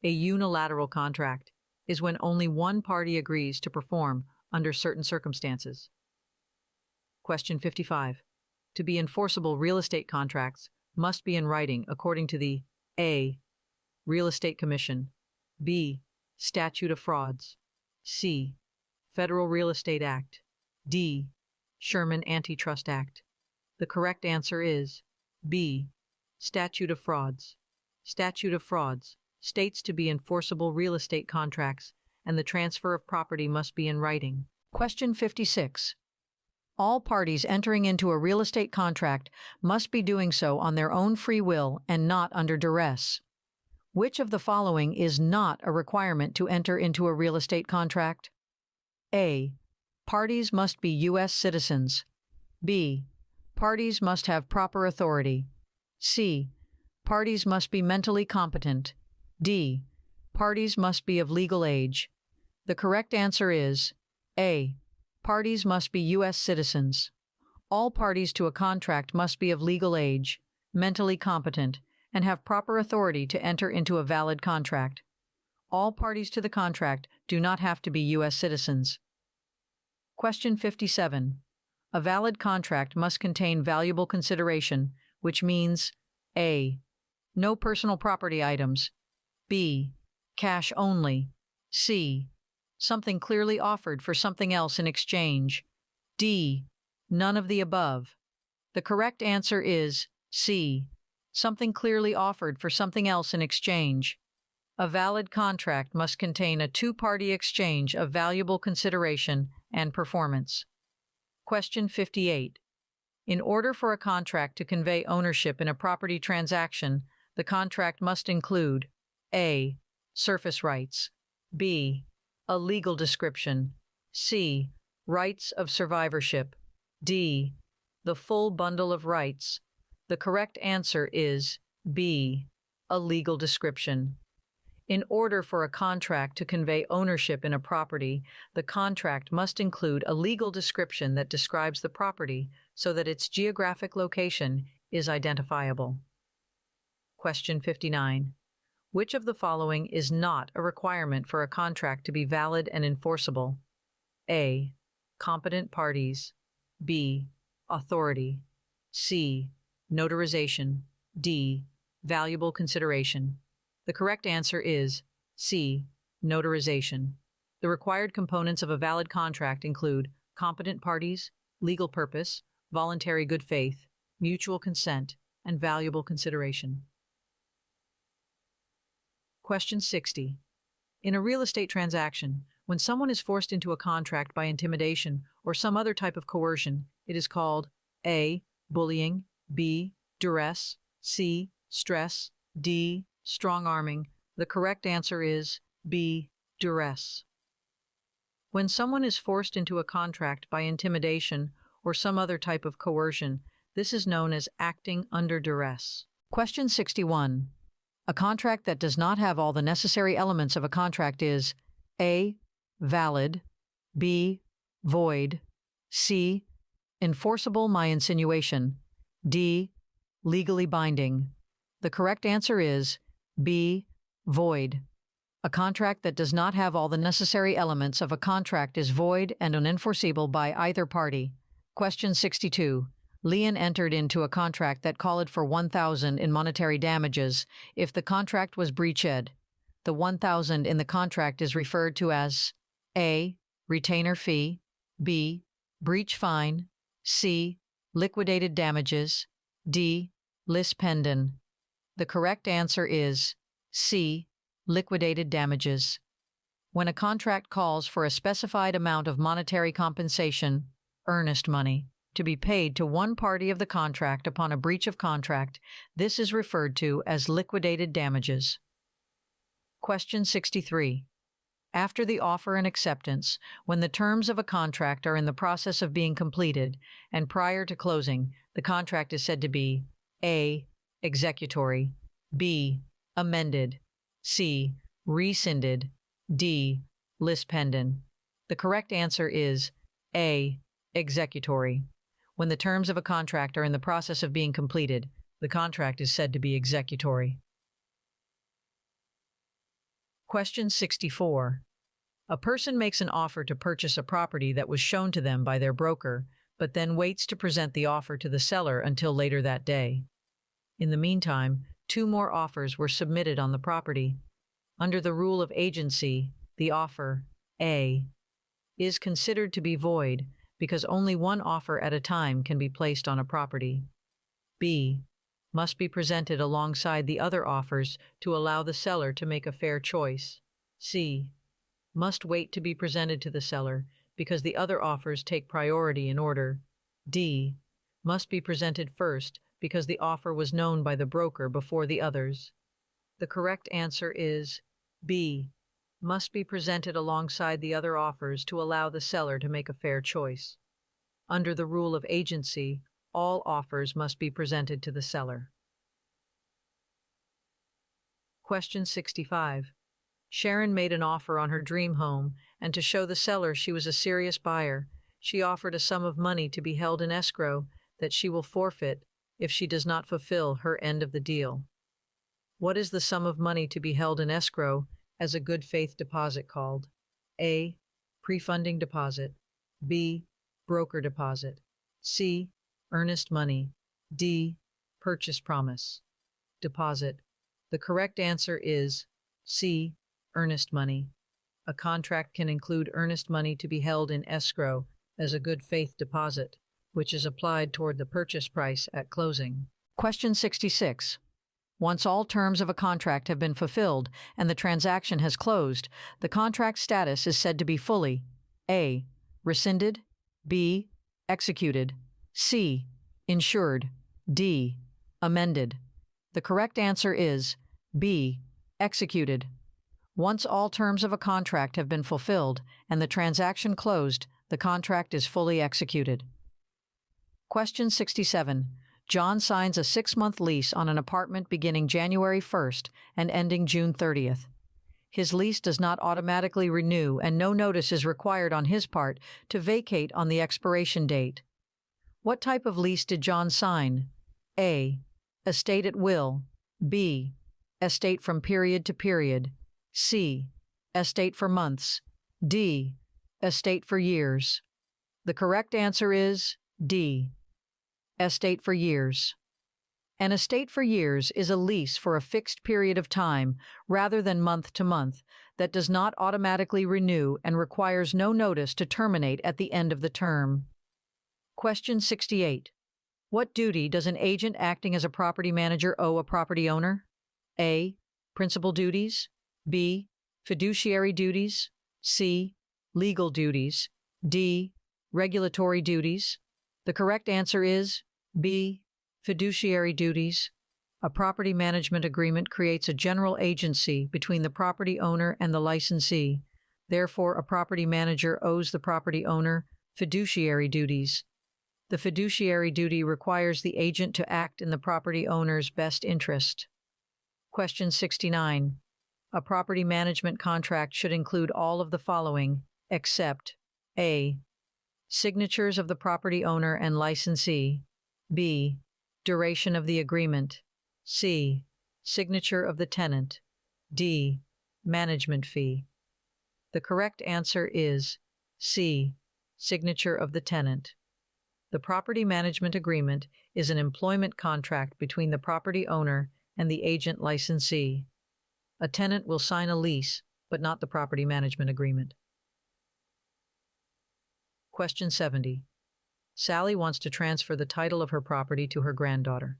A unilateral contract is when only one party agrees to perform under certain circumstances. Question 55. To be enforceable, real estate contracts must be in writing according to the A. Real Estate Commission, B. Statute of Frauds, C. Federal Real Estate Act, D. Sherman Antitrust Act. The correct answer is B. Statute of Frauds. Statute of Frauds states to be enforceable real estate contracts, and the transfer of property must be in writing. Question 56. All parties entering into a real estate contract must be doing so on their own free will and not under duress. Which of the following is not a requirement to enter into a real estate contract? A. Parties must be U.S. citizens. B. Parties must have proper authority. C. Parties must be mentally competent. D. Parties must be of legal age. The correct answer is A. Parties must be U.S. citizens. All parties to a contract must be of legal age, mentally competent, and have proper authority to enter into a valid contract. All parties to the contract do not have to be U.S. citizens. Question 57. A valid contract must contain valuable consideration, which means A. No personal property items. B. Cash only. C. Something clearly offered for something else in exchange. D. None of the above. The correct answer is C. Something clearly offered for something else in exchange. A valid contract must contain a two-party exchange of valuable consideration and performance. Question 58. In order for a contract to convey ownership in a property transaction, the contract must include A. Surface rights, B. A legal description, C. Rights of survivorship, D. The full bundle of rights. The correct answer is B. A legal description. In order for a contract to convey ownership in a property, the contract must include a legal description that describes the property so that its geographic location is identifiable. Question 59. Which of the following is not a requirement for a contract to be valid and enforceable? A. Competent parties. B. Authority. C. Notarization. D. Valuable consideration. The correct answer is C. Notarization. The required components of a valid contract include competent parties, legal purpose, voluntary good faith, mutual consent, and valuable consideration. Question 60. In a real estate transaction, when someone is forced into a contract by intimidation or some other type of coercion, it is called A. Bullying, B. Duress, C. Stress, D. Strong-arming. The correct answer is B. Duress. When someone is forced into a contract by intimidation or some other type of coercion, this is known as acting under duress. Question 61. A contract that does not have all the necessary elements of a contract is A. Valid, B. Void, C. Enforceable my insinuation, D. Legally binding. The correct answer is B. Void. A contract that does not have all the necessary elements of a contract is void and unenforceable by either party. Question 62. Leon entered into a contract that called for $1,000 in monetary damages if the contract was breached. The $1,000 in the contract is referred to as A. Retainer fee, B. Breach fine, C. Liquidated damages, D. Lis pendens. The correct answer is C. Liquidated damages. When a contract calls for a specified amount of monetary compensation, earnest money, to be paid to one party of the contract upon a breach of contract, this is referred to as liquidated damages. Question 63. After the offer and acceptance, when the terms of a contract are in the process of being completed and prior to closing, the contract is said to be A. Executory, B. Amended, C. Rescinded, D. Lis pendens. The correct answer is A. Executory. When the terms of a contract are in the process of being completed, the contract is said to be executory. Question 64. A person makes an offer to purchase a property that was shown to them by their broker, but then waits to present the offer to the seller until later that day. In the meantime, 2 more offers were submitted on the property. Under the rule of agency, the offer, A, is considered to be void because only one offer at a time can be placed on a property. B, must be presented alongside the other offers to allow the seller to make a fair choice. C, must wait to be presented to the seller because the other offers take priority in order. D, must be presented first because the offer was known by the broker before the others. The correct answer is B, must be presented alongside the other offers to allow the seller to make a fair choice. Under the rule of agency, all offers must be presented to the seller. Question 65. Sharon made an offer on her dream home, and to show the seller she was a serious buyer, she offered a sum of money to be held in escrow that she will forfeit if she does not fulfill her end of the deal. What is the sum of money to be held in escrow as a good faith deposit called? A. Pre-funding deposit, B. Broker deposit, C. Earnest money, D. Purchase promise. Deposit. The correct answer is C. Earnest money. A contract can include earnest money to be held in escrow as a good faith deposit, which is applied toward the purchase price at closing. Question 66. Once all terms of a contract have been fulfilled and the transaction has closed, the contract status is said to be fully A. Rescinded, B. Executed, C. Insured, D. Amended. The correct answer is B. Executed. Once all terms of a contract have been fulfilled and the transaction closed, the contract is fully executed. Question 67. John signs a 6-month lease on an apartment beginning January 1st and ending June 30th. His lease does not automatically renew and no notice is required on his part to vacate on the expiration date. What type of lease did John sign? A. Estate at will, B. Estate from period to period, C. Estate for months, D. Estate for years. The correct answer is D. Estate for years. An estate for years is a lease for a fixed period of time rather than month to month that does not automatically renew and requires no notice to terminate at the end of the term. Question 68. What duty does an agent acting as a property manager owe a property owner? A. Principal duties, B. Fiduciary duties, C. Legal duties, D. Regulatory duties. The correct answer is B. Fiduciary duties. A property management agreement creates a general agency between the property owner and the licensee. Therefore, a property manager owes the property owner fiduciary duties. The fiduciary duty requires the agent to act in the property owner's best interest. Question 69. A property management contract should include all of the following, except A. Signatures of the property owner and licensee, B. Duration of the agreement, C. Signature of the tenant, D. Management fee. The correct answer is C. Signature of the tenant. The property management agreement is an employment contract between the property owner and the agent licensee. A tenant will sign a lease, but not the property management agreement. Question 70. Sally wants to transfer the title of her property to her granddaughter.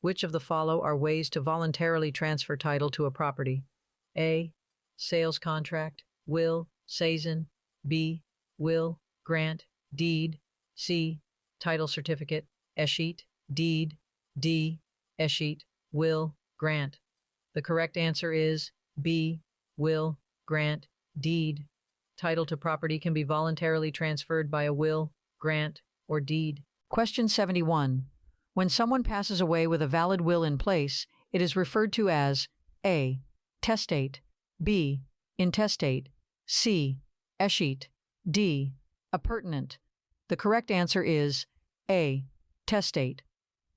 Which of the following are ways to voluntarily transfer title to a property? A. Sales contract, will, seisin. B. Will, grant, deed. C. Title certificate, escheat, deed. D. Escheat, will, grant. The correct answer is B. Will, grant, deed. Title to property can be voluntarily transferred by a will, grant, or deed. Question 71. When someone passes away with a valid will in place, it is referred to as A. Testate, B. Intestate, C. Escheat, D. Appurtenant. The correct answer is A. Testate.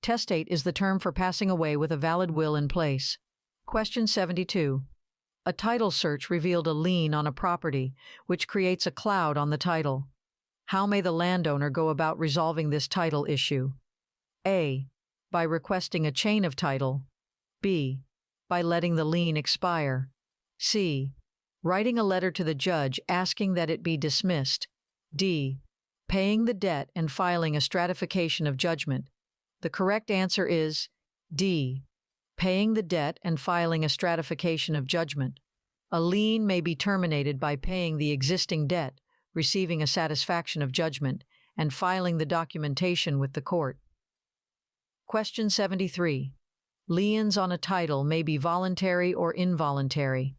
Testate is the term for passing away with a valid will in place. Question 72. A title search revealed a lien on a property, which creates a cloud on the title. How may the landowner go about resolving this title issue? A. By requesting a chain of title. B. By letting the lien expire. C. Writing a letter to the judge asking that it be dismissed. D. Paying the debt and filing a stratification of judgment. The correct answer is D. Paying the debt and filing a stratification of judgment. A lien may be terminated by paying the existing debt, receiving a satisfaction of judgment, and filing the documentation with the court. Question 73. Liens on a title may be voluntary or involuntary.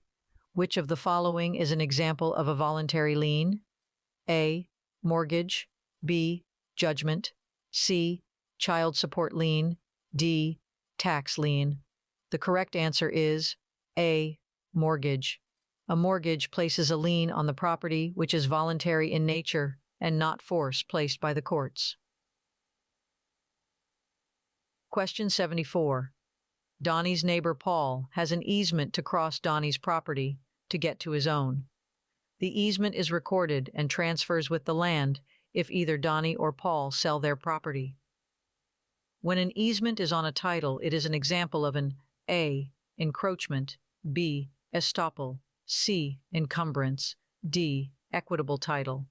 Which of the following is an example of a voluntary lien? A. Mortgage. B. Judgment. C. Child support lien. D. Tax lien. The correct answer is A. Mortgage. A mortgage places a lien on the property which is voluntary in nature and not force placed by the courts. Question 74. Donnie's neighbor Paul has an easement to cross Donnie's property to get to his own. The easement is recorded and transfers with the land if either Donnie or Paul sell their property. When an easement is on a title, it is an example of an A. Encroachment, B. Estoppel, C. Encumbrance, D. Equitable title.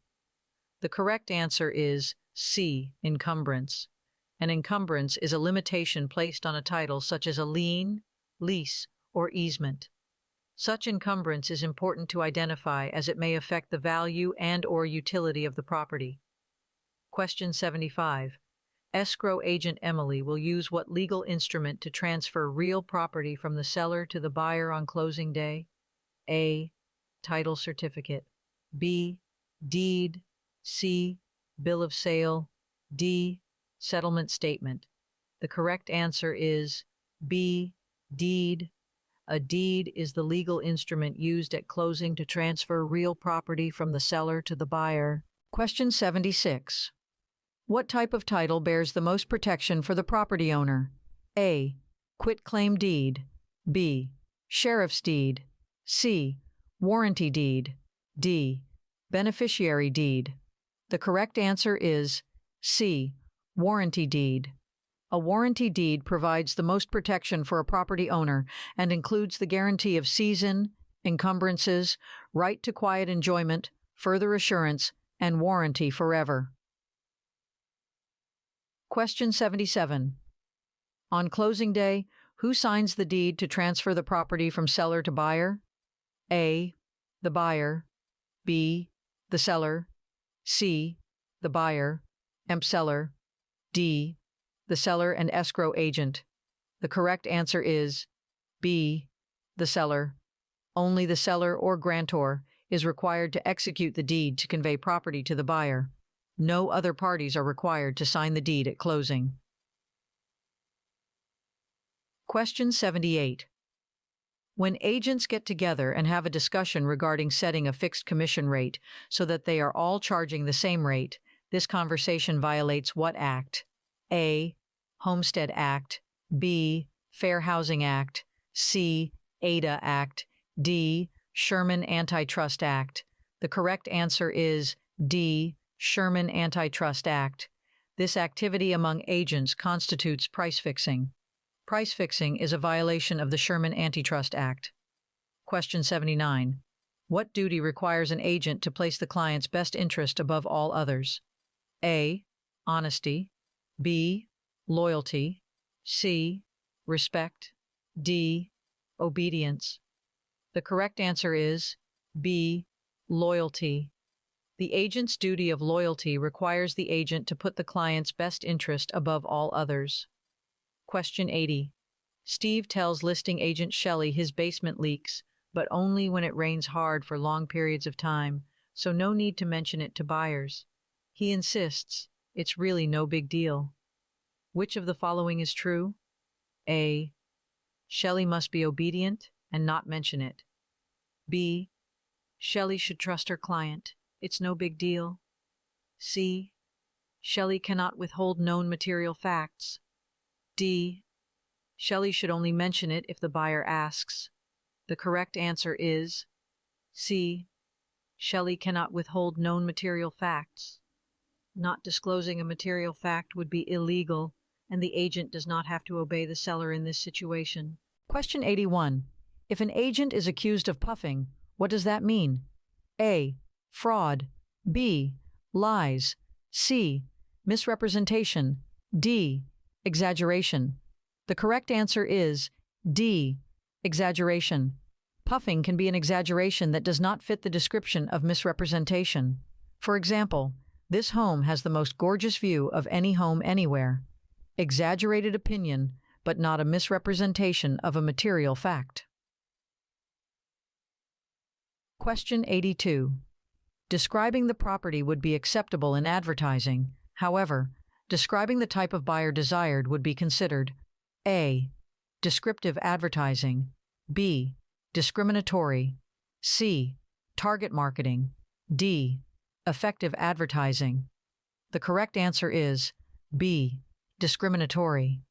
The correct answer is C. Encumbrance. An encumbrance is a limitation placed on a title such as a lien, lease, or easement. Such encumbrance is important to identify as it may affect the value and/or utility of the property. Question 75. Escrow agent Emily will use what legal instrument to transfer real property from the seller to the buyer on closing day? A. Title certificate. B. Deed. C. Bill of sale. D. Settlement statement. The correct answer is B. Deed. A deed is the legal instrument used at closing to transfer real property from the seller to the buyer. Question 76. What type of title bears the most protection for the property owner? A. Quitclaim deed. B. Sheriff's deed. C. Warranty deed. D. Beneficiary deed. The correct answer is C. Warranty deed. A warranty deed provides the most protection for a property owner and includes the guarantee of seisin, encumbrances, right to quiet enjoyment, further assurance, and warranty forever. Question 77. On closing day, who signs the deed to transfer the property from seller to buyer? A. The buyer. B. The seller. C. The buyer, seller. D. The seller and escrow agent. The correct answer is B. The seller. Only the seller or grantor is required to execute the deed to convey property to the buyer. No other parties are required to sign the deed at closing. Question 78. When agents get together and have a discussion regarding setting a fixed commission rate so that they are all charging the same rate, this conversation violates what act? A. Homestead Act. B. Fair Housing Act. C. Ada Act. D. Sherman Antitrust Act. The correct answer is D. Sherman Antitrust Act. This activity among agents constitutes price fixing. Price fixing is a violation of the Sherman Antitrust Act. Question 79. What duty requires an agent to place the client's best interest above all others? A. Honesty. B. Loyalty. C. Respect. D. Obedience. The correct answer is B. Loyalty. The agent's duty of loyalty requires the agent to put the client's best interest above all others. Question 80. Steve tells listing agent Shelley his basement leaks, but only when it rains hard for long periods of time, so no need to mention it to buyers. He insists it's really no big deal. Which of the following is true? A. Shelley must be obedient and not mention it. B. Shelley should trust her client. It's no big deal. C. Shelley cannot withhold known material facts. D. Shelley should only mention it if the buyer asks. The correct answer is C. Shelley cannot withhold known material facts. Not disclosing a material fact would be illegal, and the agent does not have to obey the seller in this situation. Question 81. If an agent is accused of puffing, what does that mean? A. Fraud. B. Lies. C. Misrepresentation. D. Exaggeration. The correct answer is D. Exaggeration. Puffing can be an exaggeration that does not fit the description of misrepresentation. For example, this home has the most gorgeous view of any home anywhere. Exaggerated opinion, but not a misrepresentation of a material fact. Question 82. Describing the property would be acceptable in advertising. However, describing the type of buyer desired would be considered A. Descriptive advertising. B. Discriminatory. C. Target marketing. D. Effective advertising. The correct answer is B. Discriminatory.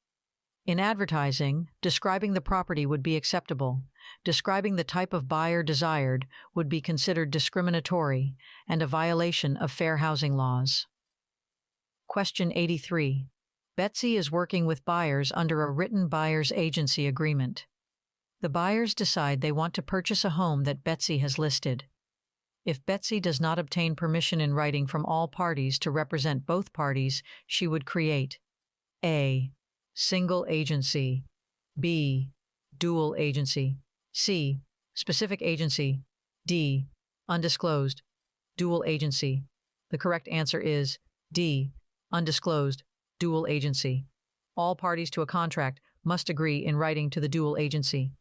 In advertising, describing the property would be acceptable. Describing the type of buyer desired would be considered discriminatory and a violation of fair housing laws. Question 83. Betsy is working with buyers under a written buyer's agency agreement. The buyers decide they want to purchase a home that Betsy has listed. If Betsy does not obtain permission in writing from all parties to represent both parties, she would create A. Single agency. B. Dual agency. C. Specific agency. D. Undisclosed. Dual agency. The correct answer is D. Undisclosed. Dual agency. All parties to a contract must agree in writing to the dual agency.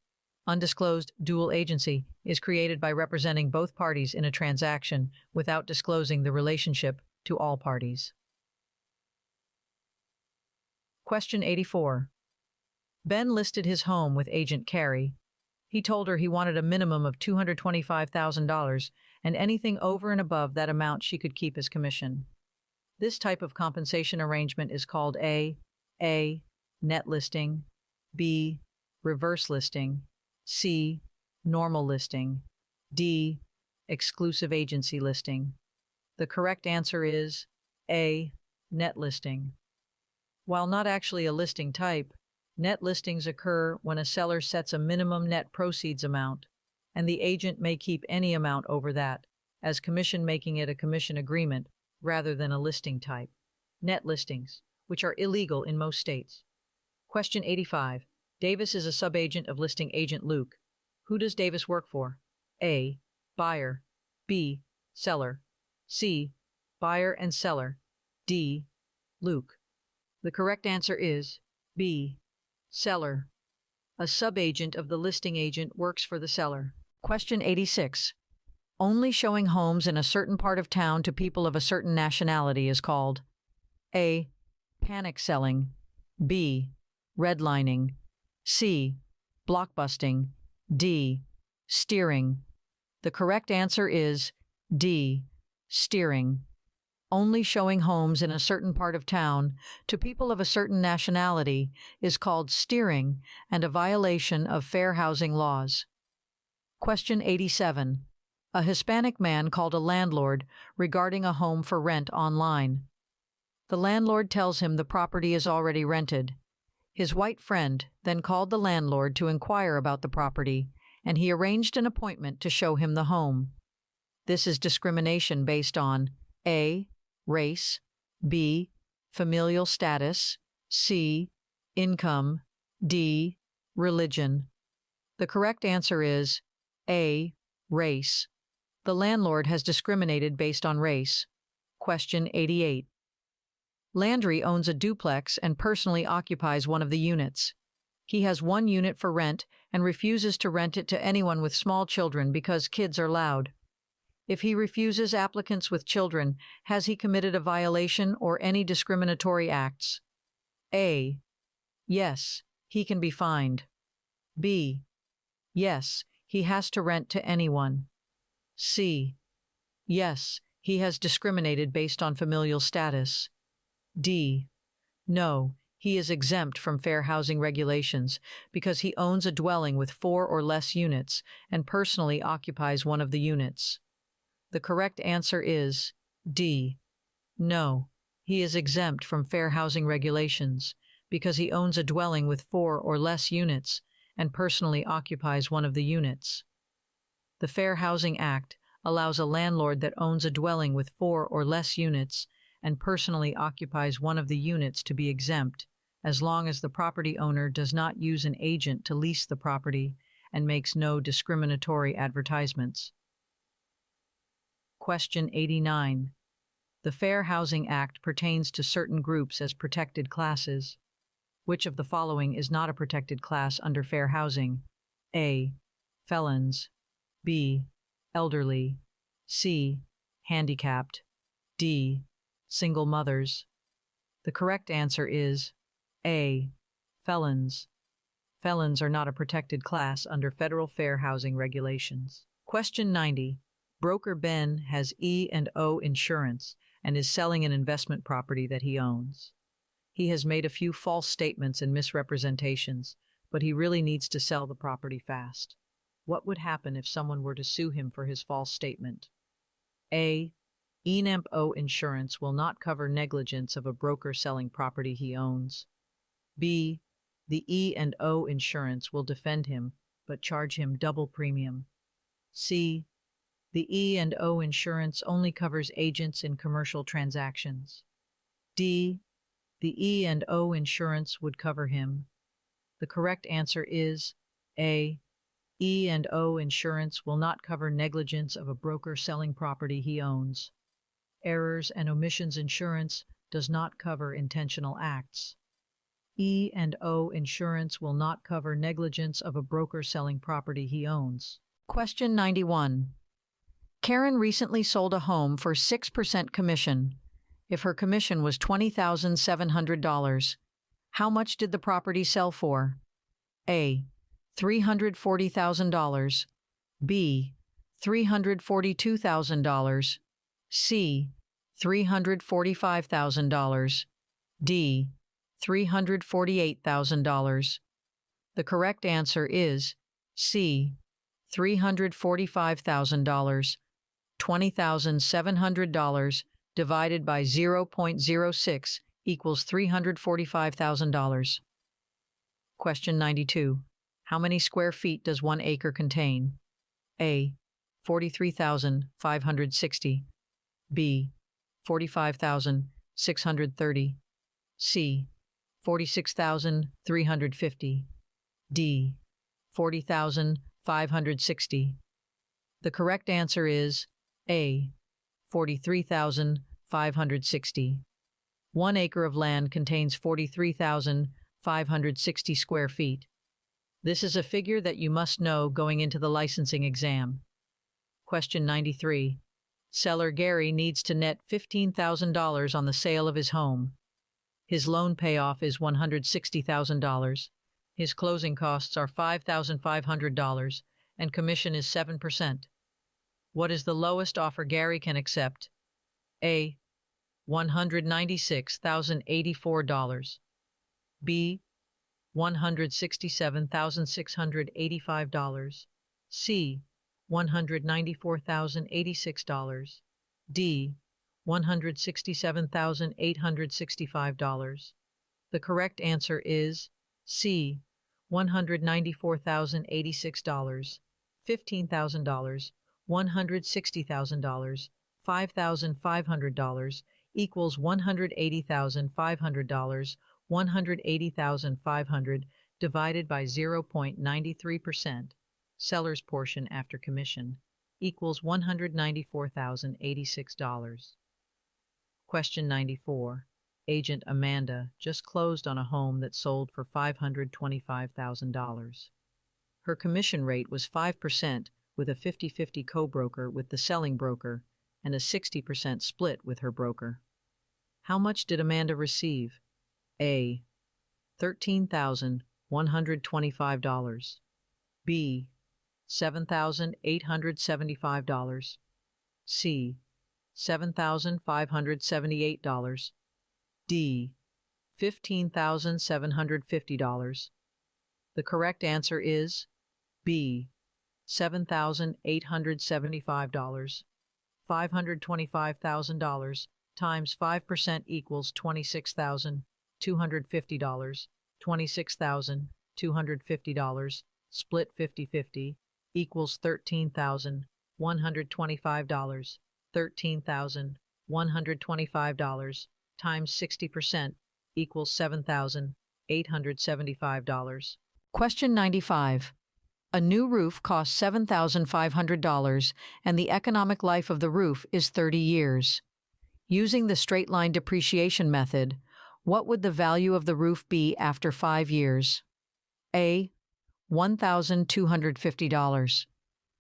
Undisclosed dual agency is created by representing both parties in a transaction without disclosing the relationship to all parties. Question 84. Ben listed his home with agent Carrie. He told her he wanted a minimum of $225,000, and anything over and above that amount she could keep as commission. This type of compensation arrangement is called A. Net listing. B. Reverse listing. C. Normal listing. D. Exclusive agency listing. The correct answer is A. Net listing. While not actually a listing type, net listings occur when a seller sets a minimum net proceeds amount, and the agent may keep any amount over that, as commission, making it a commission agreement rather than a listing type. Net listings, which are illegal in most states. Question 85. Davis is a subagent of listing agent Luke. Who does Davis work for? A. Buyer. B. Seller. C. Buyer and seller. D. Luke. The correct answer is B. Seller. A subagent of the listing agent works for the seller. Question 86. Only showing homes in a certain part of town to people of a certain nationality is called A. Panic selling. B. Redlining. C. Blockbusting. D. Steering. The correct answer is D. Steering. Only showing homes in a certain part of town to people of a certain nationality is called steering and a violation of fair housing laws. Question 87. A Hispanic man called a landlord regarding a home for rent online. The landlord tells him the property is already rented. His white friend then called the landlord to inquire about the property, and he arranged an appointment to show him the home. This is discrimination based on A. Race, B. Familial status, C. Income, D. Religion. The correct answer is A. Race. The landlord has discriminated based on race. Question 88. Landry owns a duplex and personally occupies one of the units. He has one unit for rent and refuses to rent it to anyone with small children because kids are loud. If he refuses applicants with children, has he committed a violation or any discriminatory acts? A. Yes, he can be fined. B. Yes, he has to rent to anyone. C. Yes, he has discriminated based on familial status. D. No, he is exempt from fair housing regulations because he owns a dwelling with 4 or less units and personally occupies one of the units. The correct answer is D. No, he is exempt from fair housing regulations because he owns a dwelling with 4 or less units and personally occupies one of the units. The Fair Housing Act allows a landlord that owns a dwelling with 4 or less units and personally occupies one of the units to be exempt, as long as the property owner does not use an agent to lease the property and makes no discriminatory advertisements. Question 89. The Fair Housing Act pertains to certain groups as protected classes. Which of the following is not a protected class under fair housing? A. Felons. B. Elderly. C. Handicapped. D. Single mothers. The correct answer is A. Felons. Felons are not a protected class under federal fair housing regulations. Question 90. Broker Ben has E&O insurance and is selling an investment property that he owns. He has made a few false statements and misrepresentations, but he really needs to sell the property fast. What would happen if someone were to sue him for his false statement? A. E&O insurance will not cover negligence of a broker selling property he owns. B. The E&O insurance will defend him, but charge him double premium. C. The E&O insurance only covers agents in commercial transactions. D. The E&O insurance would cover him. The correct answer is A. E&O insurance will not cover negligence of a broker selling property he owns. Errors and omissions insurance does not cover intentional acts. E&O insurance will not cover negligence of a broker selling property he owns. Question 91. Karen recently sold a home for 6% commission. If her commission was $20,700, how much did the property sell for? A. $340,000. B. $342,000. C. $345,000. D. $348,000. The correct answer is C. $345,000. $20,700 divided by 0.06 equals $345,000. Question 92. How many square feet does 1 acre contain? A. 43,560. B. 45,630. C. 46,350. D. 40,560. The correct answer is A. 43,560. 1 acre of land contains 43,560 square feet. This is a figure that you must know going into the licensing exam. Question 93. Seller Gary needs to net $15,000 on the sale of his home. His loan payoff is $160,000. His closing costs are $5,500, and commission is 7%. What is the lowest offer Gary can accept? A. $196,084. B. $167,685. C. $194,086. D. $167,865. The correct answer is C. $194,086, $15,000, $160,000, $5,500 equals $180,500, $180,500 divided by 0.93%, seller's portion after commission, equals $194,086. Question 94. Agent Amanda just closed on a home that sold for $525,000. Her commission rate was 5% with a 50-50 co-broker with the selling broker and a 60% split with her broker. How much did Amanda receive? A. $13,125. B. $7,875. C. $7,578. D. $15,750. The correct answer is B. $7,875. $525,000 times 5% equals $26,250. $26,250 split 50-50 equals $13,125. $13,125 times 60% equals $7,875. Question 95. A new roof costs $7,500 and the economic life of the roof is 30 years. Using the straight-line depreciation method, what would the value of the roof be after 5 years? A. $1,250.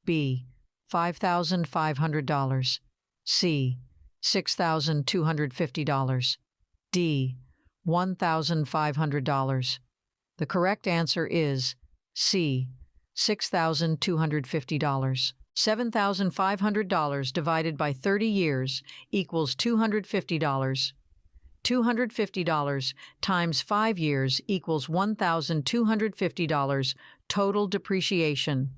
B. $5,500. C. $6,250. D. $1,500. The correct answer is C. $6,250. $7,500 divided by 30 years equals $250. $250 times 5 years equals $1,250 total depreciation.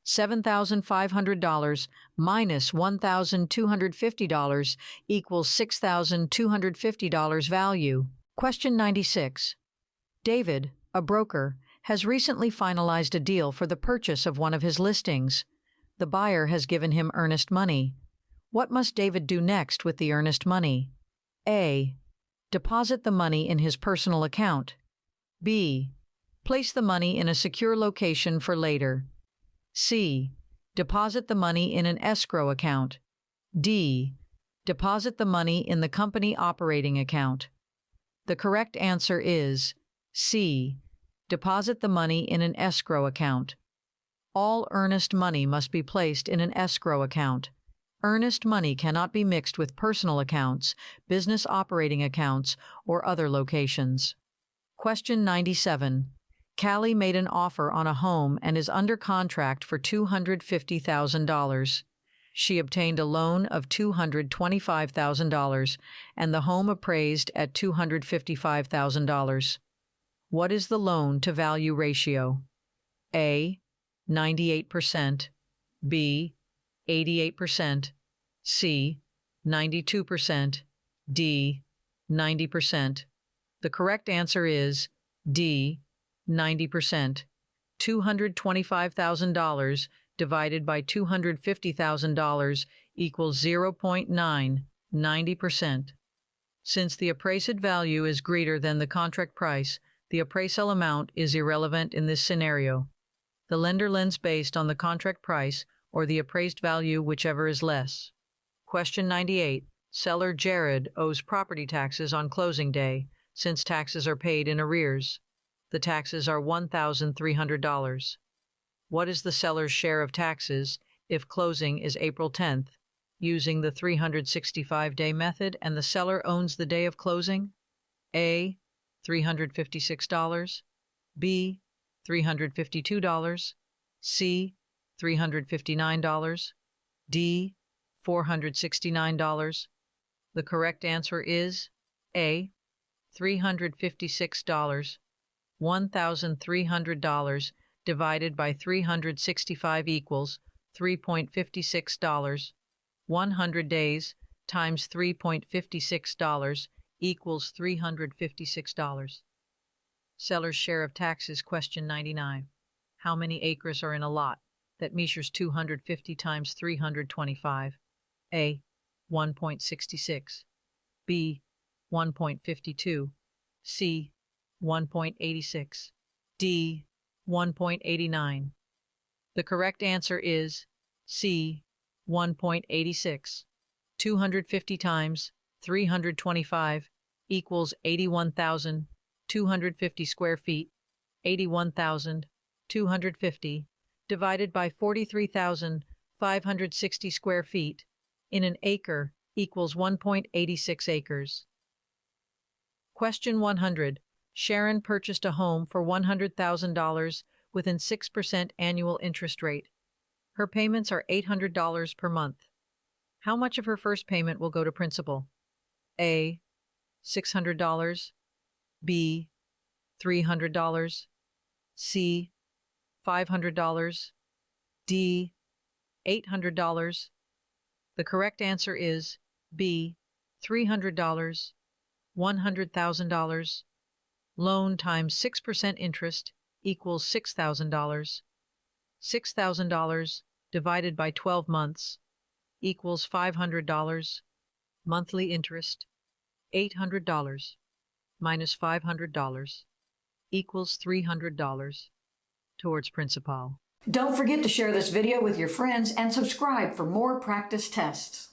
$7,500 minus $1,250 equals $6,250 value. Question 96. David, a broker, has recently finalized a deal for the purchase of one of his listings. The buyer has given him earnest money. What must David do next with the earnest money? A. Deposit the money in his personal account. B. Place the money in a secure location for later. C. Deposit the money in an escrow account. D. Deposit the money in the company operating account. The correct answer is C. Deposit the money in an escrow account. All earnest money must be placed in an escrow account. Earnest money cannot be mixed with personal accounts, business operating accounts, or other locations. Question 97. Callie made an offer on a home and is under contract for $250,000. She obtained a loan of $225,000 and the home appraised at $255,000. What is the loan-to-value ratio? A. 98%. B. 88%. C. 92%. D. 90%. The correct answer is D. 90%. $225,000 divided by $250,000 equals 0.9, 90%. Since the appraised value is greater than the contract price, the appraisal amount is irrelevant in this scenario. The lender lends based on the contract price or the appraised value, whichever is less. Question 98. Seller Jared owes property taxes on closing day, since taxes are paid in arrears. The taxes are $1,300. What is the seller's share of taxes if closing is April 10th, using the 365-day method and the seller owns the day of closing? A. $356. B. $352. C. $359. D. $469. The correct answer is A. $356. $1,300 divided by 365 equals $3.56. 100 days times $3.56 equals $356. Seller's share of taxes, question 99. How many acres are in a lot that measures 250 times 325? A. 1.66. B. 1.52. C. 1.86. D. 1.89. The correct answer is C. 1.86. 250 times 325 equals 81,250 square feet. 81,250 divided by 43,560 square feet in an acre equals 1.86 acres. Question 100. Sharon purchased a home for $100,000 with an 6% annual interest rate. Her payments are $800 per month. How much of her first payment will go to principal? A. $600. B. $300. C. $500. D. $800. The correct answer is B. $300. $100,000. Loan times 6% interest equals $6,000. $6,000 divided by 12 months equals $500. Monthly interest, $800 minus $500 equals $300 towards principal. Don't forget to share this video with your friends and subscribe for more practice tests.